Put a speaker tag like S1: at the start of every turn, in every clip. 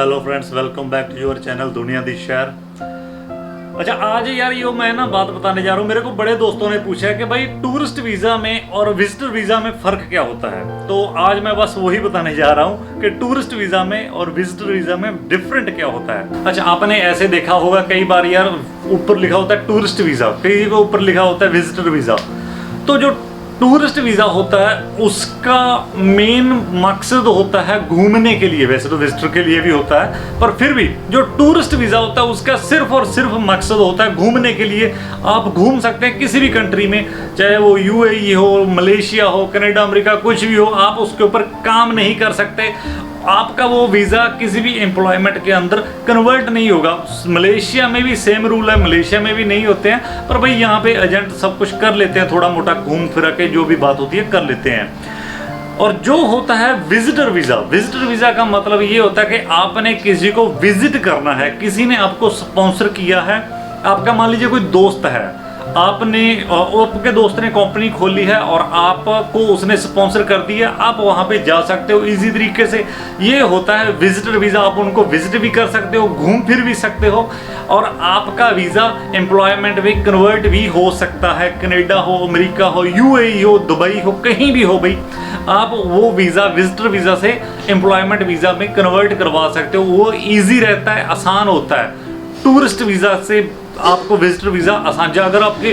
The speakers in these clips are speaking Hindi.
S1: Hello friends, welcome back to your channel दुनिया दी शहर। अच्छा, आज यार ये मैं ना बात बताने जा रहा हूँ। मेरे को बड़े दोस्तों ने पूछा है कि भाई टूरिस्ट वीज़ा में और विजिटर वीज़ा में फ़र्क क्या होता है। तो आज मैं बस वही बताने जा रहा हूँ कि टूरिस्ट वीज़ा में और विजिटर वीज़ा में डिफरेंट क्या होता है। अच्छा, आपने ऐसे देखा होगा कई बार यार, ऊपर लिखा होता है टूरिस्ट वीज़ा, कई को ऊपर लिखा होता है विजिटर वीज़ा। तो जो टूरिस्ट वीज़ा होता है उसका मेन मकसद होता है घूमने के लिए। वैसे तो विजिटर के लिए भी होता है, पर फिर भी जो टूरिस्ट वीज़ा होता है उसका सिर्फ और सिर्फ मकसद होता है घूमने के लिए। आप घूम सकते हैं किसी भी कंट्री में, चाहे वो यूएई हो, मलेशिया हो, कनाडा, अमेरिका, कुछ भी हो। आप उसके ऊपर काम नहीं कर सकते। आपका वो वीज़ा किसी भी एम्प्लॉयमेंट के अंदर कन्वर्ट नहीं होगा। मलेशिया में भी सेम रूल है, मलेशिया में भी नहीं होते हैं, पर भाई यहाँ पे एजेंट सब कुछ कर लेते हैं, थोड़ा मोटा घूम फिरा के जो भी बात होती है कर लेते हैं। और जो होता है विजिटर वीज़ा, विजिटर वीज़ा का मतलब ये होता है कि आपने किसी को विजिट करना है, किसी ने आपको स्पॉन्सर किया है। आपका मान लीजिए कोई दोस्त है, आपके दोस्त ने कंपनी खोली है और आपको उसने स्पॉन्सर कर दिया, आप वहां पे जा सकते हो इजी तरीके से। ये होता है विजिटर वीज़ा। आप उनको विजिट भी कर सकते हो, घूम फिर भी सकते हो, और आपका वीज़ा एम्प्लॉयमेंट में कन्वर्ट भी हो सकता है। कनाडा हो, अमेरिका हो, यूएई हो, दुबई हो, कहीं भी हो भाई, आप वो वीज़ा विजिटर वीज़ा से एम्प्लॉयमेंट वीज़ा में कन्वर्ट करवा सकते हो। वो ईजी रहता है, आसान होता है। टूरिस्ट वीज़ा से आपको विजिटर वीज़ा आसान, अगर आपके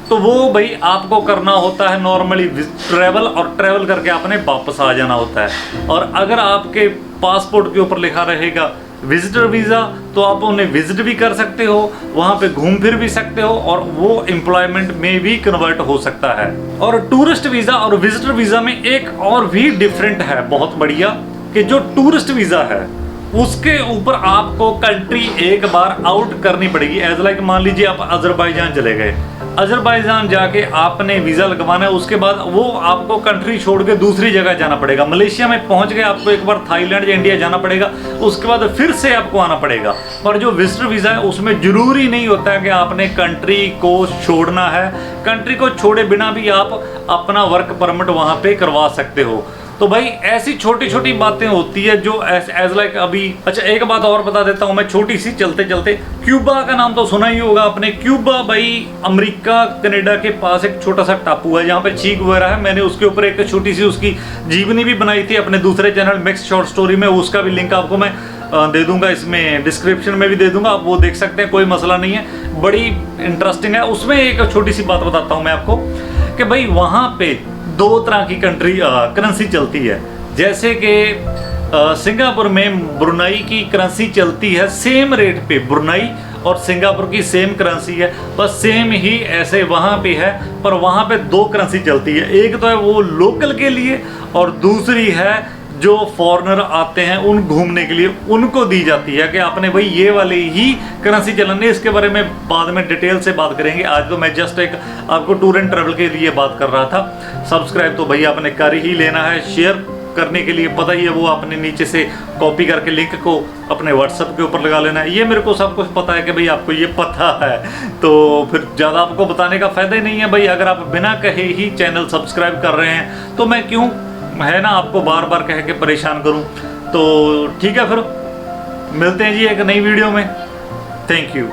S1: तो वो भाई आपको करना होता है नॉर्मली ट्रैवल, और ट्रैवल करके आपने वापस आ जाना होता है। और अगर आपके पासपोर्ट के ऊपर लिखा रहेगा विजिटर वीज़ा, तो आप उन्हें विजिट भी कर सकते हो, वहाँ पे घूम फिर भी सकते हो, और वो एम्प्लॉयमेंट में भी कन्वर्ट हो सकता है। और टूरिस्ट वीज़ा और विजिटर वीज़ा में एक और भी डिफरेंट है बहुत बढ़िया, कि जो टूरिस्ट वीज़ा है उसके ऊपर आपको कंट्री एक बार आउट करनी पड़ेगी। एज लाइक मान लीजिए आप अजरबैजान चले गए, अजरबैजान जाके आपने वीज़ा लगवाना है, उसके बाद वो आपको कंट्री छोड़ के दूसरी जगह जाना पड़ेगा। मलेशिया में पहुंच गए, आपको एक बार थाईलैंड या इंडिया जाना पड़ेगा, उसके बाद फिर से आपको आना पड़ेगा। पर जो विजिटर वीज़ा है उसमें जरूरी नहीं होता है कि आपने कंट्री को छोड़ना है। कंट्री को छोड़े बिना भी आप अपना वर्क परमिट वहाँ पे करवा सकते हो। तो भाई ऐसी छोटी छोटी बातें होती है जो एज लाइक अभी। अच्छा, एक बात और बता देता हूँ मैं छोटी सी, चलते चलते। क्यूबा का नाम तो सुना ही होगा आपने। क्यूबा भाई अमेरिका कनाडा के पास एक छोटा सा टापू है जहाँ पे चीक वगैरह है। मैंने उसके ऊपर एक छोटी सी उसकी जीवनी भी बनाई थी अपने दूसरे चैनल मिक्स शॉर्ट स्टोरी में। उसका भी लिंक आपको मैं दे दूंगा, इसमें डिस्क्रिप्शन में भी दे दूंगा, आप वो देख सकते हैं, कोई मसला नहीं है, बड़ी इंटरेस्टिंग है। उसमें एक छोटी सी बात बताता हूँ मैं आपको कि भाई वहाँ पे दो तरह की करेंसी चलती है। जैसे कि सिंगापुर में ब्रुनाई की करेंसी चलती है सेम रेट पे। ब्रुनाई और सिंगापुर की सेम करेंसी है, बस सेम ही ऐसे वहाँ पे है, पर वहाँ पे दो करेंसी चलती है। एक तो है वो लोकल के लिए, और दूसरी है जो फॉरेनर आते हैं उन घूमने के लिए, उनको दी जाती है कि आपने भाई ये वाले ही करेंसी चलानी है। इसके बारे में बाद में डिटेल से बात करेंगे। आज तो मैं जस्ट एक आपको टूर एंड ट्रैवल के लिए बात कर रहा था। सब्सक्राइब तो भाई आपने कर ही लेना है, शेयर करने के लिए पता ही है, वो आपने नीचे से कॉपी करके लिंक को अपने व्हाट्सएप के ऊपर लगा लेना है। ये मेरे को सब कुछ पता है कि भाई आपको ये पता है, तो फिर ज़्यादा आपको बताने का फ़ायदा ही नहीं है भाई। अगर आप बिना कहे ही चैनल सब्सक्राइब कर रहे हैं तो मैं क्यों है ना आपको बार बार कह के परेशान करूं। तो ठीक है, फिर मिलते हैं जी एक नई वीडियो में। Thank you.